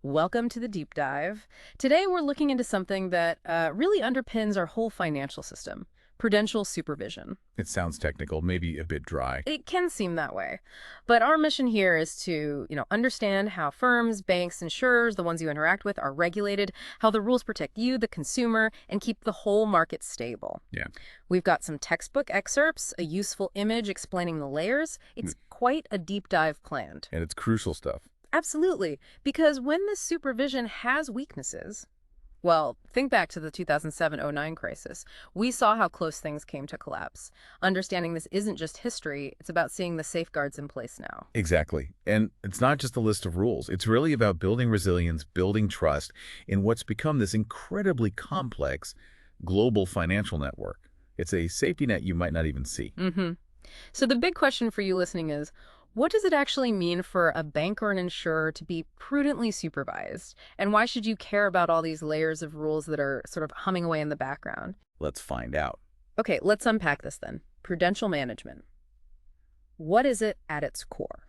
Welcome to the deep dive. Today we're looking into something that really underpins our whole financial system, prudential supervision. It sounds technical, maybe a bit dry. It can seem that way, but our mission here is to, understand how firms, banks, insurers, the ones you interact with, are regulated, how the rules protect you, the consumer, and keep the whole market stable. Yeah. We've got some textbook excerpts, a useful image explaining the layers. It's quite a deep dive planned. And it's crucial stuff. Absolutely, because when this supervision has weaknesses, well, think back to the 2007-09 crisis. We saw how close things came to collapse. Understanding this isn't just history, it's about seeing the safeguards in place now. Exactly. And it's not just a list of rules. It's really about building resilience, building trust in what's become this incredibly complex global financial network. It's a safety net you might not even see. So the big question for you listening is, what does it actually mean for a bank or an insurer to be prudently supervised? And why should you care about all these layers of rules that are sort of humming away in the background? Let's find out. Okay, let's unpack this then. Prudential management. What is it at its core?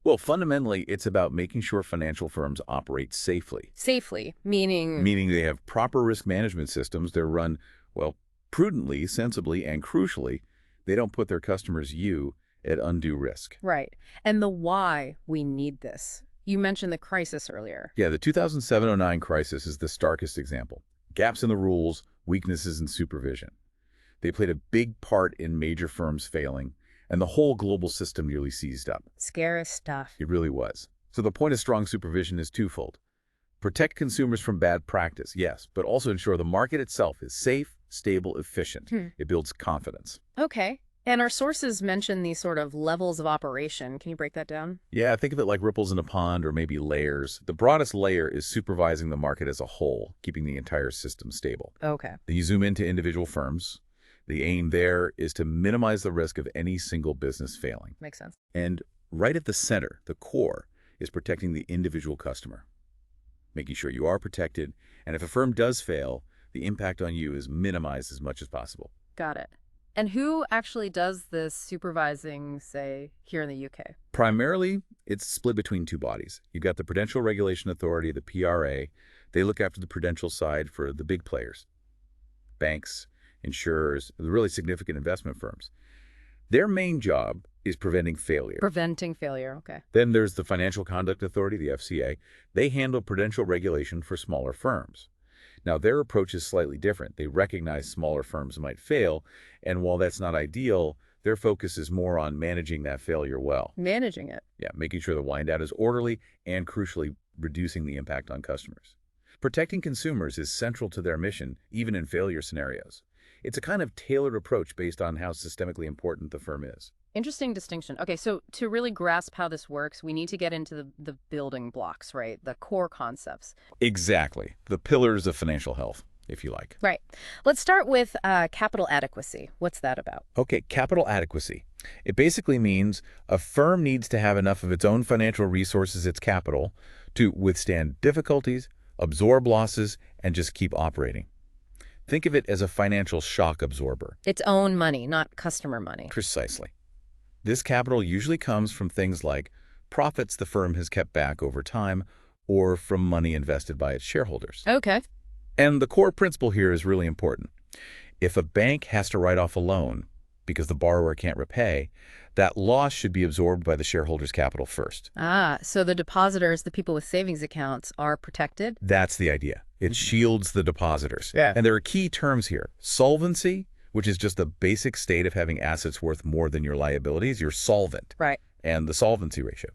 Well, fundamentally, it's about making sure financial firms operate safely. Safely, meaning... Meaning they have proper risk management systems. They're run, well, prudently, sensibly, and crucially, they don't put their customers, you, at undue risk. Right. And the why we need this. You mentioned the crisis earlier. Yeah, the 2007-09 crisis is the starkest example. Gaps in the rules, weaknesses in supervision. They played a big part in major firms failing, and the whole global system nearly seized up. Scary stuff. It really was. So the point of strong supervision is twofold. Protect consumers from bad practice, yes, but also ensure the market itself is safe, stable, efficient. It builds confidence. Okay. And our sources mention these sort of levels of operation. Can you break that down? Yeah, think of it like ripples in a pond or maybe layers. The broadest layer is supervising the market as a whole, keeping the entire system stable. Okay. Then you zoom into individual firms. The aim there is to minimize the risk of any single business failing. Makes sense. And right at the center, the core, is protecting the individual customer, making sure you are protected, and if a firm does fail, the impact on you is minimized as much as possible. Got it. And who actually does this supervising, say, here in the UK? Primarily, it's split between two bodies. You've got the Prudential Regulation Authority, the PRA. They look after the prudential side for the big players, banks, insurers, the really significant investment firms. Their main job is preventing failure. Preventing failure, okay. Then there's the Financial Conduct Authority, the FCA. They handle prudential regulation for smaller firms. Now, their approach is slightly different. They recognize smaller firms might fail, and while that's not ideal, their focus is more on managing that failure well. Managing it. Yeah, making sure the wind down is orderly and, crucially, reducing the impact on customers. Protecting consumers is central to their mission, even in failure scenarios. It's a kind of tailored approach based on how systemically important the firm is. Interesting distinction. Okay, so to really grasp how this works, we need to get into the building blocks, right? The core concepts. Exactly. The pillars of financial health, if you like. Right. Let's start with capital adequacy. What's that about? Okay, capital adequacy. It basically means a firm needs to have enough of its own financial resources, its capital, to withstand difficulties, absorb losses, and just keep operating. Think of it as a financial shock absorber. Its own money, not customer money. Precisely. This capital usually comes from things like profits the firm has kept back over time or from money invested by its shareholders. Okay. And the core principle here is really important. If a bank has to write off a loan because the borrower can't repay, that loss should be absorbed by the shareholder's capital first. Ah, so the depositors, the people with savings accounts, are protected? That's the idea. It shields the depositors. Yeah. And there are key terms here. Solvency, which is just the basic state of having assets worth more than your liabilities. You're solvent. Right. And the solvency ratio.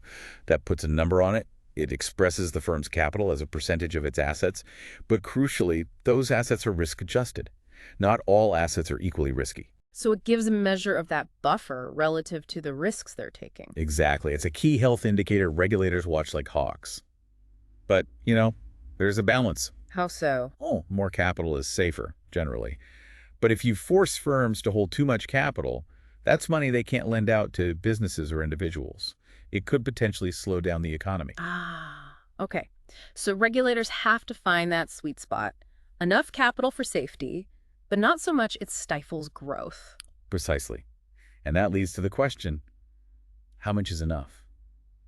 That puts a number on it. It expresses the firm's capital as a percentage of its assets. But crucially, those assets are risk adjusted. Not all assets are equally risky. So it gives a measure of that buffer relative to the risks they're taking. Exactly. It's a key health indicator regulators watch like hawks. But, there's a balance. How so? Oh, more capital is safer, generally. But if you force firms to hold too much capital, that's money they can't lend out to businesses or individuals. It could potentially slow down the economy. Ah, okay. So regulators have to find that sweet spot. Enough capital for safety, but not so much it stifles growth. Precisely. And that leads to the question, how much is enough?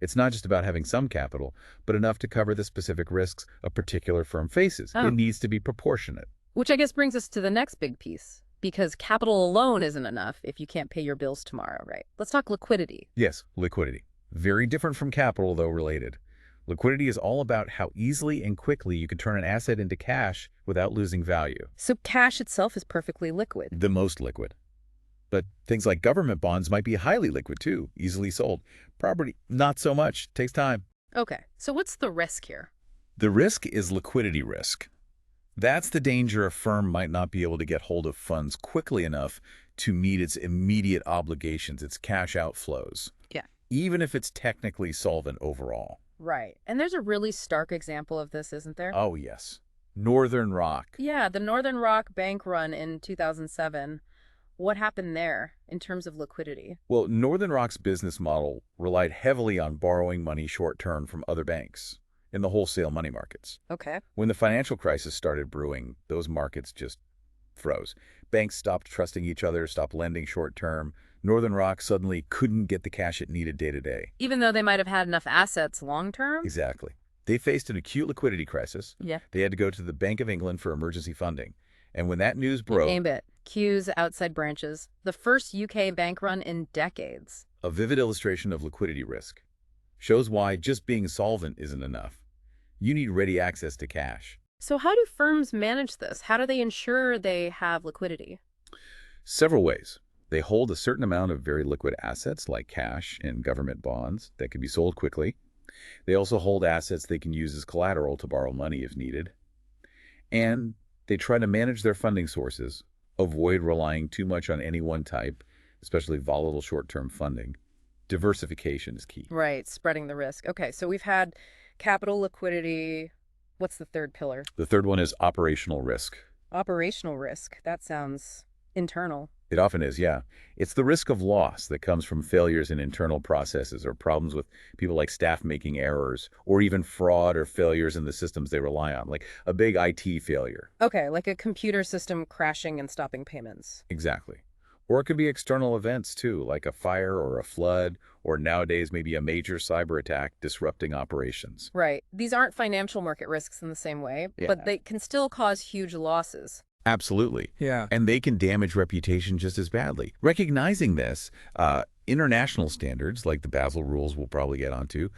It's not just about having some capital, but enough to cover the specific risks a particular firm faces. It Oh, needs to be proportionate. which I guess brings us to the next big piece, because capital alone isn't enough if you can't pay your bills tomorrow, right? Let's talk liquidity. Yes, liquidity. Very different from capital, though related. Liquidity is all about how easily and quickly you can turn an asset into cash without losing value. So cash itself is perfectly liquid. The most liquid. But things like government bonds might be highly liquid too, easily sold. Property, not so much. Takes time. Okay, so what's the risk here? The risk is liquidity risk. That's the danger a firm might not be able to get hold of funds quickly enough to meet its immediate obligations, its cash outflows, Yeah. even if it's technically solvent overall. Right. And there's a really stark example of this, isn't there? Oh, yes. Northern Rock. Yeah, the Northern Rock bank run in 2007. What happened there in terms of liquidity? Well, Northern Rock's business model relied heavily on borrowing money short-term from other banks in the wholesale money markets. Okay. When the financial crisis started brewing, those markets just froze. Banks stopped trusting each other, stopped lending short-term. Northern Rock suddenly couldn't get the cash it needed day to day. Even though they might have had enough assets long term? Exactly. They faced an acute liquidity crisis. Yeah. They had to go to the Bank of England for emergency funding. And when that news broke, Name it. Queues outside branches. The first UK bank run in decades. a vivid illustration of liquidity risk. Shows why just being solvent isn't enough. You need ready access to cash. So how do firms manage this? How do they ensure they have liquidity? Several ways. They hold a certain amount of very liquid assets like cash and government bonds that can be sold quickly. They also hold assets they can use as collateral to borrow money if needed. And they try to manage their funding sources, avoid relying too much on any one type, especially volatile short-term funding. Diversification is key. Right, spreading the risk. Okay, so we've had capital liquidity. What's the third pillar? The third one is operational risk. Operational risk. That sounds internal. It often is, yeah. It's the risk of loss that comes from failures in internal processes or problems with people like staff making errors or even fraud or failures in the systems they rely on, like a big IT failure. Okay, like a computer system crashing and stopping payments. Exactly. Or it could be external events too, like a fire or a flood, or nowadays maybe a major cyber attack disrupting operations. Right. These aren't financial market risks in the same way, Yeah. but they can still cause huge losses. Absolutely. Yeah. And they can damage reputation just as badly. Recognizing this, international standards, like the Basel rules we'll probably get onto,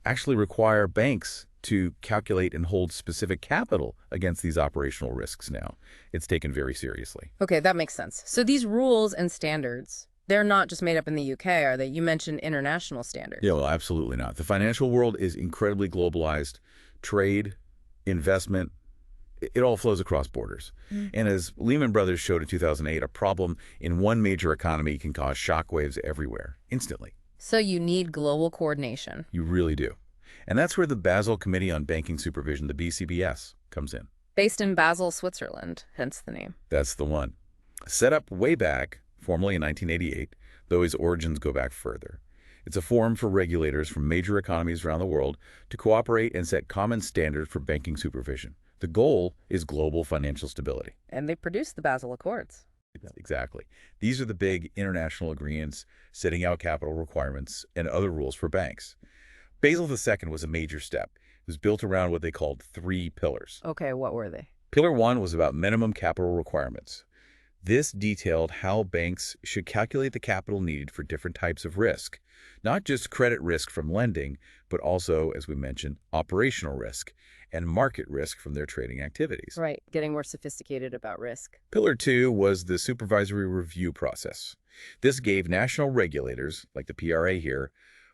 actually require banks to calculate and hold specific capital against these operational risks now. It's taken very seriously. Okay, that makes sense. So these rules and standards, they're not just made up in the UK, are they? You mentioned international standards. Yeah, well, absolutely not. The financial world is incredibly globalized. Trade, investment, it all flows across borders. And as Lehman Brothers showed in 2008, a problem in one major economy can cause shockwaves everywhere, instantly. So you need global coordination. You really do. And that's where the Basel Committee on Banking Supervision, the BCBS, comes in. Based in Basel, Switzerland, hence the name. That's the one. Set up way back, formally in 1988, though its origins go back further. It's a forum for regulators from major economies around the world to cooperate and set common standards for banking supervision. The goal is global financial stability. And they produced the Basel Accords. Exactly. These are the big international agreements setting out capital requirements and other rules for banks. Basel II was a major step. It was built around what they called 3 pillars. Okay, what were they? Pillar 1 was about minimum capital requirements. This detailed how banks should calculate the capital needed for different types of risk, not just credit risk from lending, but also, as we mentioned, operational risk and market risk from their trading activities. Right, getting more sophisticated about risk. Pillar 2 was the supervisory review process. This gave national regulators, like the PRA here,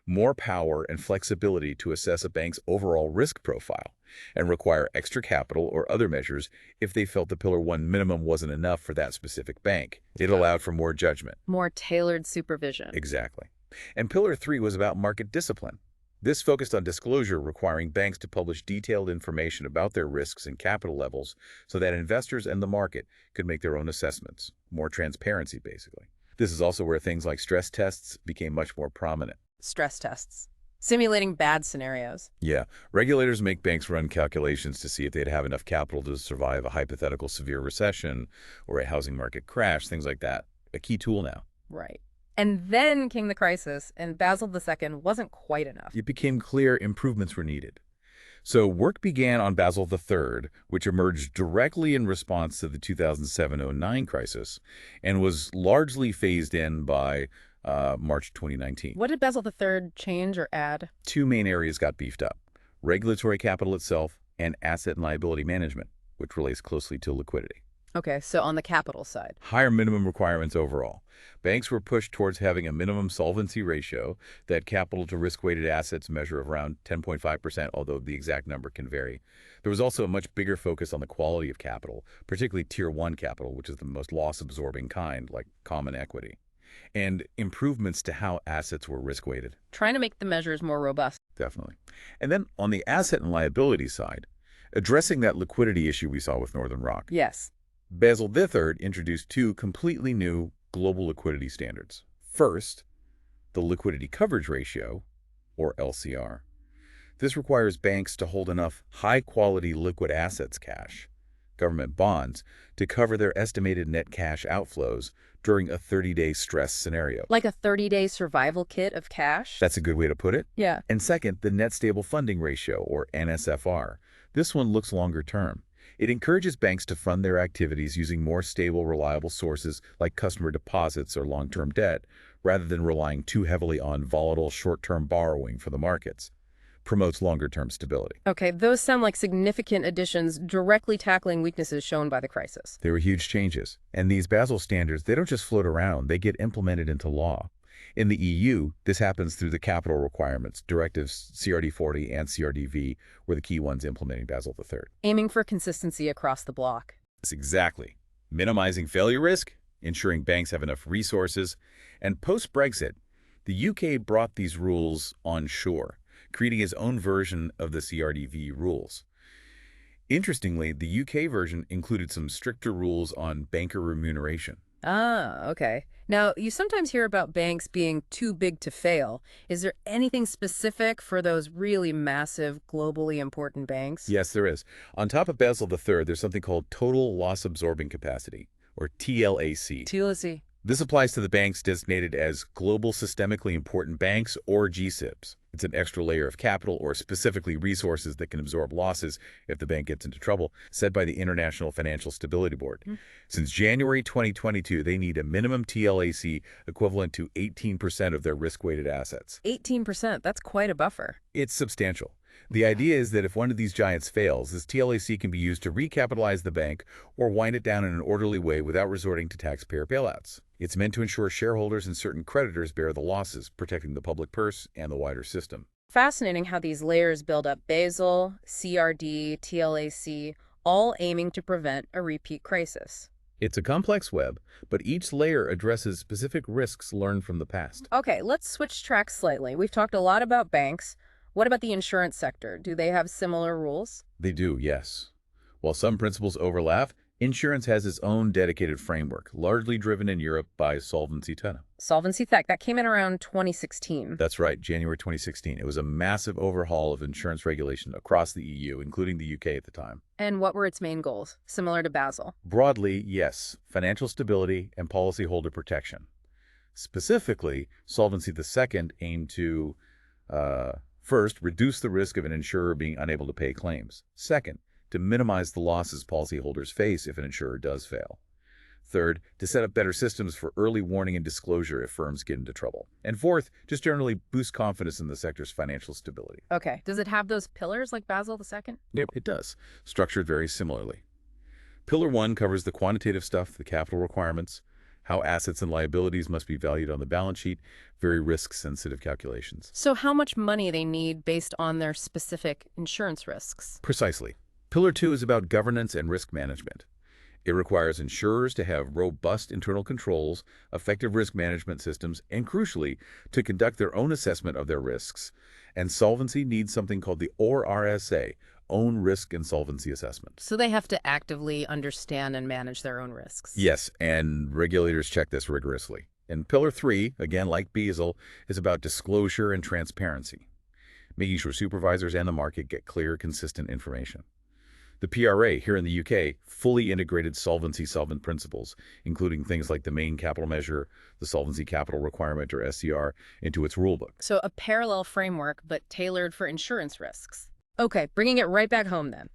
more power and flexibility to assess a bank's overall risk profile and require extra capital or other measures if they felt the Pillar 1 minimum wasn't enough for that specific bank. It allowed for more judgment. More tailored supervision. Exactly. And Pillar 3 was about market discipline. This focused on disclosure, requiring banks to publish detailed information about their risks and capital levels so that investors and the market could make their own assessments. More transparency, basically. This is also where things like stress tests became much more prominent. Stress tests. Simulating bad scenarios. Yeah, regulators make banks run calculations to see if they'd have enough capital to survive a hypothetical severe recession or a housing market crash, things like that. A key tool now. Right. And then came the crisis, and Basel II wasn't quite enough. It became clear improvements were needed. So work began on Basel III, which emerged directly in response to the 2007-09 crisis and was largely phased in by March 2019. What did Basel III change or add? Two main areas got beefed up: regulatory capital itself and asset and liability management, which relates closely to liquidity. Okay, so on the capital side. Higher minimum requirements overall. Banks were pushed towards having a minimum solvency ratio, that capital to risk-weighted assets measure of around 10.5%, although the exact number can vary. There was also a much bigger focus on the quality of capital, particularly Tier 1 capital, which is the most loss-absorbing kind, like common equity, and improvements to how assets were risk-weighted. Trying to make the measures more robust. Definitely. And then on the asset and liability side, addressing that liquidity issue we saw with Northern Rock. Yes. Basel III introduced two completely new global liquidity standards. First, the liquidity coverage ratio, or LCR. This requires banks to hold enough high-quality liquid assets cash, government bonds, to cover their estimated net cash outflows during a 30-day stress scenario. Like a 30-day survival kit of cash? That's a good way to put it. Yeah. And second, the net stable funding ratio, or NSFR. This one looks longer term. It encourages banks to fund their activities using more stable, reliable sources like customer deposits or long-term debt, rather than relying too heavily on volatile short-term borrowing for the markets. Promotes longer-term stability. Okay, those sound like significant additions directly tackling weaknesses shown by the crisis. They were huge changes. And these Basel standards, they don't just float around, they get implemented into law. In the EU, this happens through the capital requirements. Directives CRD40 and CRDV were the key ones implementing Basel III. Aiming for consistency across the bloc. Yes, exactly. Minimizing failure risk, ensuring banks have enough resources, and post-Brexit, the UK brought these rules on shore, creating its own version of the CRDV rules. Interestingly, the UK version included some stricter rules on banker remuneration. Ah, okay. Now, you sometimes hear about banks being too big to fail. Is there anything specific for those really massive, globally important banks? Yes, there is. On top of Basel III, there's something called total loss absorbing capacity, or TLAC. TLC. This applies to the banks designated as global systemically important banks, or GSIBs. It's an extra layer of capital or specifically resources that can absorb losses if the bank gets into trouble, set by the International Financial Stability Board. Since January 2022, they need a minimum TLAC equivalent to 18% of their risk-weighted assets. 18%, that's quite a buffer. It's substantial. The idea is that if one of these giants fails, this TLAC can be used to recapitalize the bank or wind it down in an orderly way without resorting to taxpayer bailouts. It's meant to ensure shareholders and certain creditors bear the losses, protecting the public purse and the wider system. Fascinating how these layers build up: Basel, CRD, TLAC, all aiming to prevent a repeat crisis. It's a complex web, but each layer addresses specific risks learned from the past. Okay, let's switch tracks slightly. We've talked a lot about banks. What about the insurance sector? Do they have similar rules? They do, yes. While some principles overlap, insurance has its own dedicated framework, largely driven in Europe by Solvency II. Solvency II, that came in around 2016. That's right, January 2016. It was a massive overhaul of insurance regulation across the EU, including the UK at the time. And what were its main goals? Similar to Basel. Broadly, yes, financial stability and policyholder protection. Specifically, Solvency II aimed to, first, reduce the risk of an insurer being unable to pay claims. Second, to minimize the losses policyholders face if an insurer does fail. Third, to set up better systems for early warning and disclosure if firms get into trouble. And fourth, just generally boost confidence in the sector's financial stability. Okay. Does it have those pillars like Basel II? Yep, it does, structured very similarly. Pillar 1 covers the quantitative stuff, the capital requirements, how assets and liabilities must be valued on the balance sheet, very risk-sensitive calculations. So how much money they need based on their specific insurance risks? Precisely. Pillar 2 is about governance and risk management. It requires insurers to have robust internal controls, effective risk management systems, and crucially, to conduct their own assessment of their risks. And solvency needs something called the ORSA, Own Risk and Solvency Assessment. So they have to actively understand and manage their own risks. Yes, and regulators check this rigorously. And Pillar 3, again like Basel, is about disclosure and transparency, making sure supervisors and the market get clear, consistent information. The PRA here in the UK fully integrated solvency solvent principles, including things like the main capital measure, the solvency capital requirement, or SCR, into its rulebook. So a parallel framework, but tailored for insurance risks. Okay, bringing it right back home then.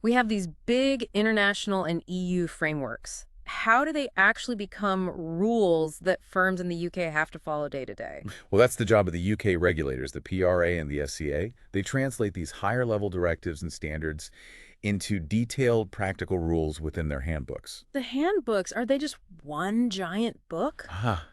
We have these big international and EU frameworks. How do they actually become rules that firms in the UK have to follow day to day? Well, that's the job of the UK regulators, the PRA and the SCA. They translate these higher-level directives and standards into detailed practical rules within their handbooks. The handbooks, are they just one giant book?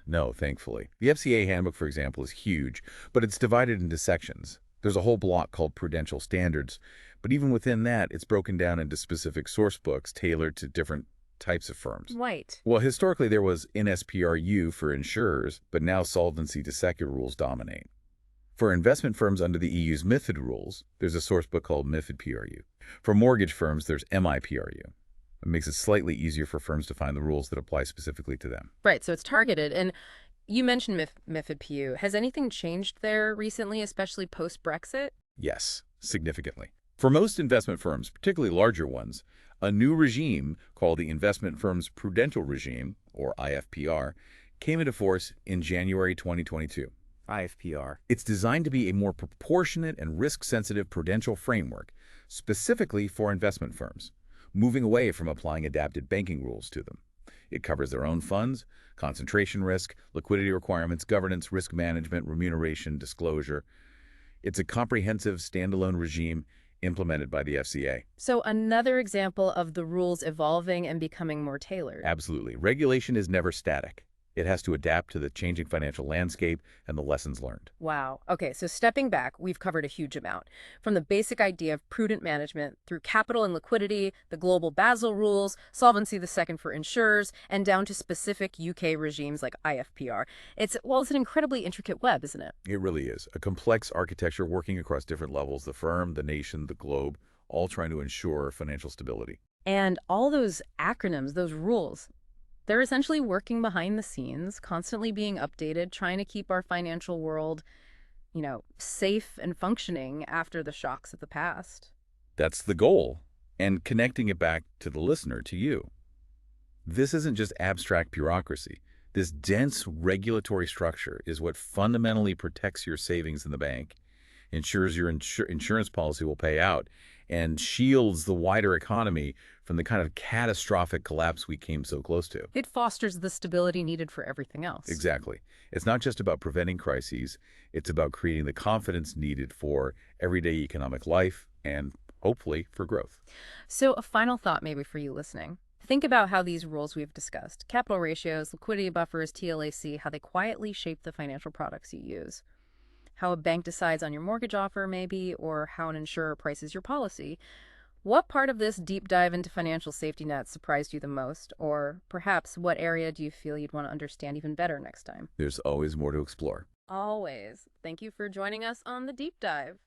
No, thankfully. The FCA handbook, for example, is huge, but it's divided into sections. There's a whole block called Prudential Standards, but even within that, it's broken down into specific source books tailored to different types of firms. Right. Well, historically, there was NSPRU for insurers, but now solvency to sector rules dominate. For investment firms under the EU's MiFID rules, there's a source book called MiFID PRU. For mortgage firms, there's MIPRU. It makes it slightly easier for firms to find the rules that apply specifically to them. Right, so it's targeted. And you mentioned MiFID PU. Has anything changed there recently, especially post-Brexit? Yes, significantly. For most investment firms, particularly larger ones, a new regime called the Investment Firms Prudential Regime, or IFPR, came into force in January 2022. IFPR. It's designed to be a more proportionate and risk-sensitive prudential framework, specifically for investment firms, moving away from applying adapted banking rules to them. It covers their own funds, concentration risk, liquidity requirements, governance, risk management, remuneration, disclosure. It's a comprehensive standalone regime implemented by the FCA. So another example of the rules evolving and becoming more tailored. Absolutely. Regulation is never static. It has to adapt to the changing financial landscape and the lessons learned. Wow. Okay, so stepping back, we've covered a huge amount. From the basic idea of prudent management through capital and liquidity, the global Basel rules, Solvency II for insurers, and down to specific UK regimes like IFPR. It's an incredibly intricate web, isn't it? It really is. A complex architecture working across different levels, the firm, the nation, the globe, all trying to ensure financial stability. And all those acronyms, those rules, they're essentially working behind the scenes, constantly being updated, trying to keep our financial world, safe and functioning after the shocks of the past. That's the goal, and connecting it back to the listener, to you. This isn't just abstract bureaucracy. This dense regulatory structure is what fundamentally protects your savings in the bank, ensures your insurance policy will pay out, and shields the wider economy from the kind of catastrophic collapse we came so close to. It fosters the stability needed for everything else. Exactly. It's not just about preventing crises. It's about creating the confidence needed for everyday economic life and, hopefully, for growth. So a final thought maybe for you listening. Think about how these rules we've discussed, capital ratios, liquidity buffers, TLAC, how they quietly shape the financial products you use. How a bank decides on your mortgage offer, maybe, or how an insurer prices your policy. What part of this deep dive into financial safety nets surprised you the most? Or perhaps what area do you feel you'd want to understand even better next time? There's always more to explore. Always. Thank you for joining us on the deep dive.